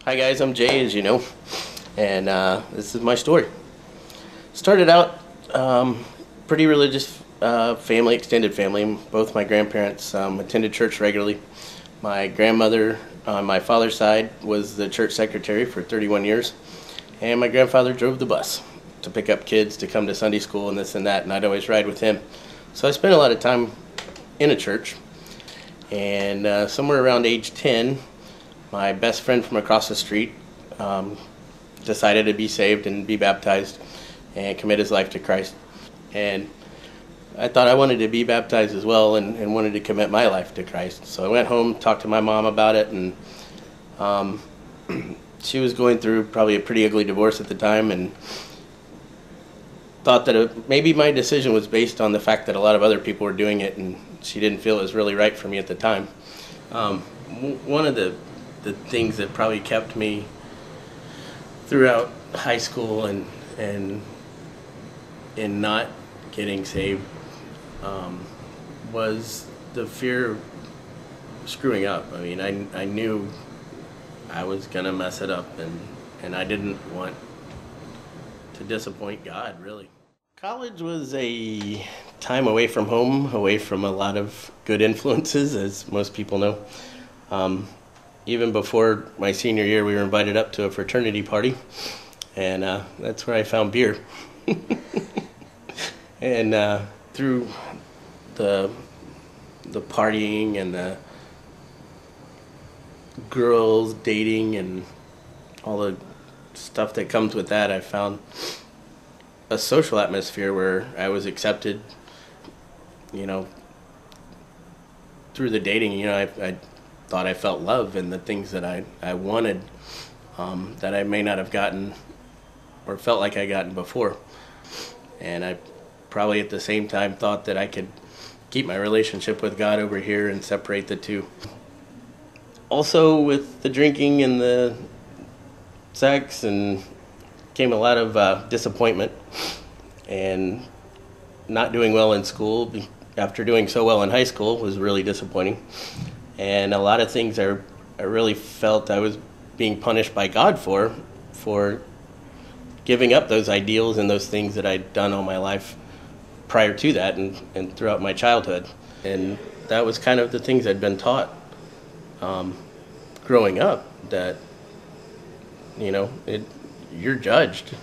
Hi guys, I'm Jay, as you know, and this is my story. Started out pretty religious family, extended family. Both my grandparents attended church regularly. My grandmother on my father's side was the church secretary for 31 years, and my grandfather drove the bus to pick up kids to come to Sunday school and this and that, and I'd always ride with him. So I spent a lot of time in a church, and somewhere around age 10, my best friend from across the street decided to be saved and be baptized and commit his life to Christ. And I thought I wanted to be baptized as well and wanted to commit my life to Christ. So I went home, talked to my mom about it, and she was going through probably a pretty ugly divorce at the time, and thought that maybe my decision was based on the fact that a lot of other people were doing it, and she didn't feel it was really right for me at the time. One of the things that probably kept me throughout high school and not getting saved was the fear of screwing up. I mean, I knew I was gonna mess it up, and I didn't want to disappoint God, really. College was a time away from home, away from a lot of good influences, as most people know. Even before my senior year, we were invited up to a fraternity party, and that's where I found beer. And through the partying and the girls dating and all the stuff that comes with that, I found a social atmosphere where I was accepted, you know, through the dating. You know, I thought I felt love and the things that I wanted that I may not have gotten or felt like I gotten before. And I probably at the same time thought that I could keep my relationship with God over here and separate the two. Also, with the drinking and the sex, and came a lot of disappointment and not doing well in school after doing so well in high school was really disappointing. And a lot of things I really felt I was being punished by God for giving up those ideals and those things that I'd done all my life prior to that and throughout my childhood. And that was kind of the things I'd been taught growing up, that, you know, you're judged.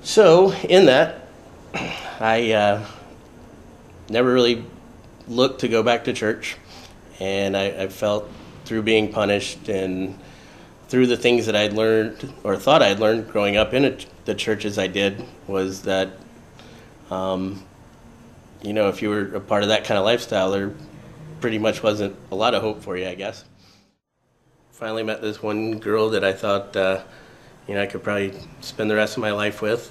So in that, I never really looked to go back to church. And I felt through being punished and through the things that I'd learned or thought I'd learned growing up in the churches I did, was that, you know, if you were a part of that kind of lifestyle, there pretty much wasn't a lot of hope for you, I guess. Finally met this one girl that I thought, you know, I could probably spend the rest of my life with,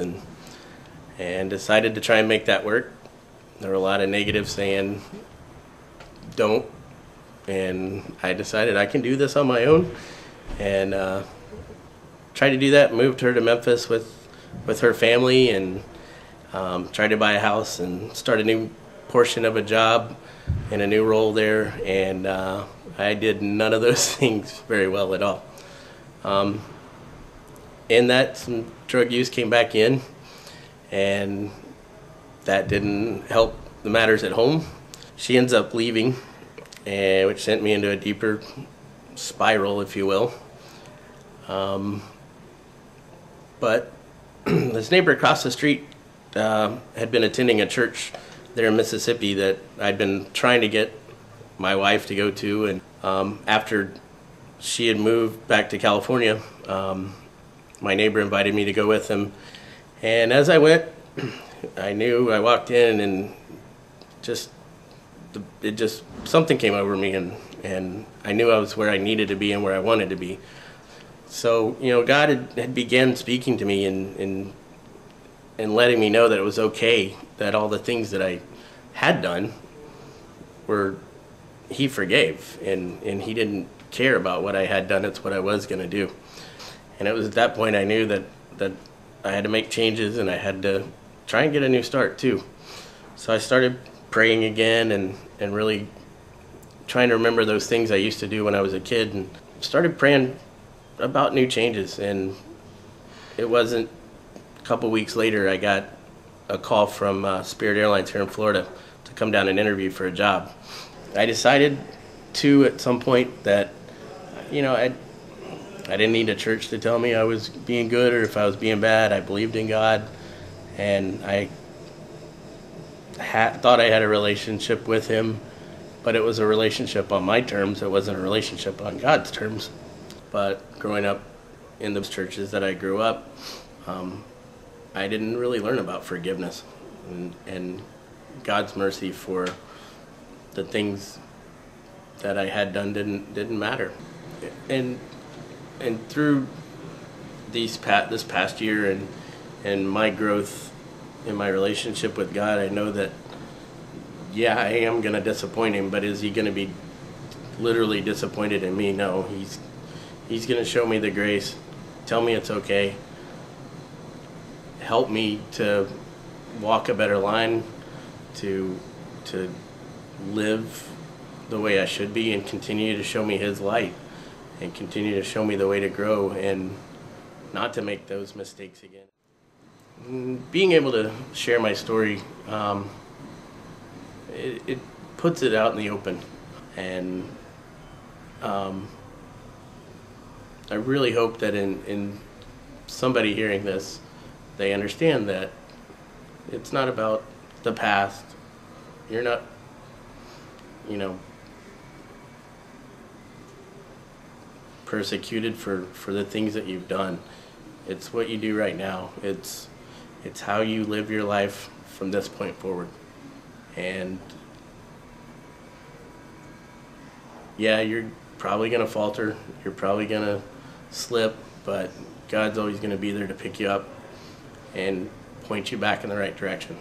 and decided to try and make that work. There were a lot of negatives saying, don't. And I decided I can do this on my own, and tried to do that. Moved her to Memphis with her family, and tried to buy a house and start a new portion of a job in a new role there. And I did none of those things very well at all. In that, some drug use came back in, and that didn't help the matters at home. She ends up leaving, which sent me into a deeper spiral, if you will. But this neighbor across the street had been attending a church there in Mississippi that I'd been trying to get my wife to go to, and after she had moved back to California, my neighbor invited me to go with him. And as I went, I walked in, and something came over me, and I knew I was where I needed to be and where I wanted to be. So, you know, God had began speaking to me and letting me know that it was okay, that all the things that I had done He forgave, and He didn't care about what I had done. It's what I was going to do. And it was at that point I knew that I had to make changes, and I had to try and get a new start too. So I started praying again and really trying to remember those things I used to do when I was a kid, and started praying about new changes, and it wasn't a couple weeks later I got a call from Spirit Airlines here in Florida to come down and interview for a job. I decided at some point that, I didn't need a church to tell me I was being good or if I was being bad. I believed in God, and I thought I had a relationship with Him, but it was a relationship on my terms. It wasn't a relationship on God's terms. But growing up in those churches that I grew up, I didn't really learn about forgiveness and God's mercy for the things that I had done didn't matter. And through this past year and my growth in my relationship with God, I know that, yeah, I am going to disappoint Him, but is He going to be literally disappointed in me? No, He's going to show me the grace, tell me it's okay, help me to walk a better line, to live the way I should be, and continue to show me His light, and continue to show me the way to grow and not to make those mistakes again. Being able to share my story, it puts it out in the open, and I really hope that in somebody hearing this, they understand that it's not about the past. You're not, persecuted for the things that you've done. It's what you do right now. It's how you live your life from this point forward. And yeah, you're probably going to falter. You're probably going to slip, but God's always going to be there to pick you up and point you back in the right direction.